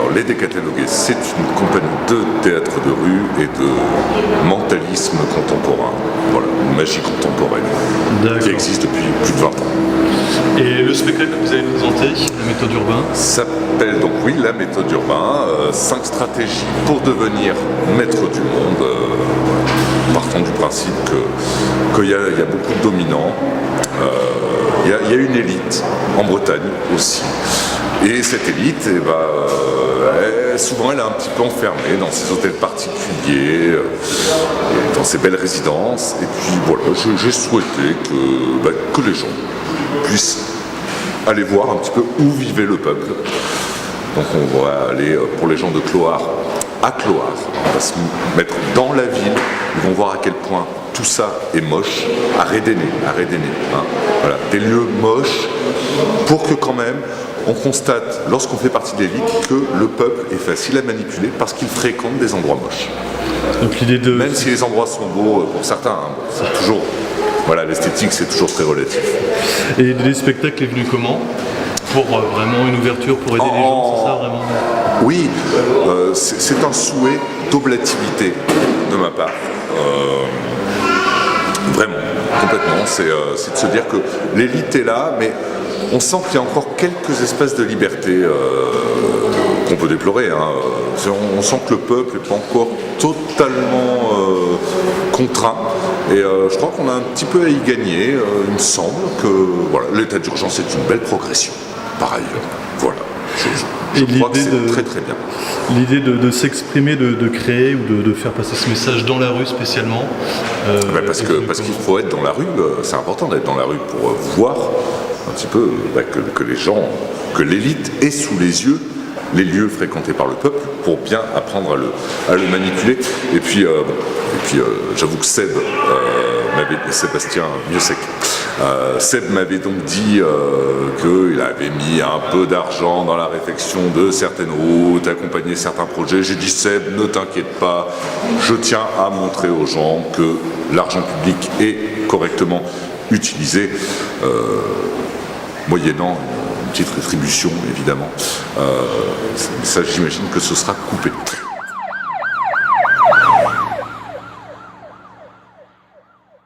Alors les Décatalogués, c'est une compagnie de théâtre de rue et de mentalisme contemporain, voilà, une magie contemporaine qui existe depuis plus de 20 ans. Et le spectacle que vous allez nous présenter, la méthode Urbain, s'appelle donc oui la méthode Urbain, 5 stratégies pour devenir maître du monde. Partons du principe qu'il y a beaucoup de dominants, il y a une élite en Bretagne aussi. Et cette élite, souvent elle est un petit peu enfermée dans ses hôtels particuliers, dans ses belles résidences. Et puis voilà, j'ai souhaité que les gens puissent aller voir un petit peu où vivait le peuple. Donc on va aller pour les gens de Clohars à Clohars. On va se mettre dans la ville, ils vont voir à quel point tout ça est moche, à Rédéné, hein. Voilà, des lieux moches pour que quand même on constate, lorsqu'on fait partie de l'élite, que le peuple est facile à manipuler parce qu'il fréquente des endroits moches. Donc l'idée de... Même si les endroits sont beaux pour certains, hein, c'est toujours... Voilà, l'esthétique c'est toujours très relatif. Et l'idée du spectacle est venue comment? Pour vraiment une ouverture, pour aider les gens, c'est ça vraiment? Oui, c'est un souhait d'oblativité de ma part. Vraiment, complètement. C'est de se dire que l'élite est là, mais on sent qu'il y a encore quelques espaces de liberté qu'on peut déplorer. Hein. On sent que le peuple n'est pas encore totalement contraint. Et je crois qu'on a un petit peu à y gagner. Il me semble que voilà, l'état d'urgence est une belle progression, par ailleurs. Voilà. Je crois que c'est très très bien. L'idée de s'exprimer, de créer ou de faire passer ce message dans la rue spécialement. Parce qu'il faut être dans la rue, c'est important d'être dans la rue pour voir un petit peu que les gens, que l'élite est sous les yeux les lieux fréquentés par le peuple pour bien apprendre à le manipuler. Et puis j'avoue que Sébastien Miossec, Seb m'avait donc dit qu'il avait mis un peu d'argent dans la réfection de certaines routes, accompagné certains projets. J'ai dit Seb, ne t'inquiète pas, je tiens à montrer aux gens que l'argent public est correctement utilisé, moyennant une petite rétribution évidemment. Ça j'imagine que ce sera coupé.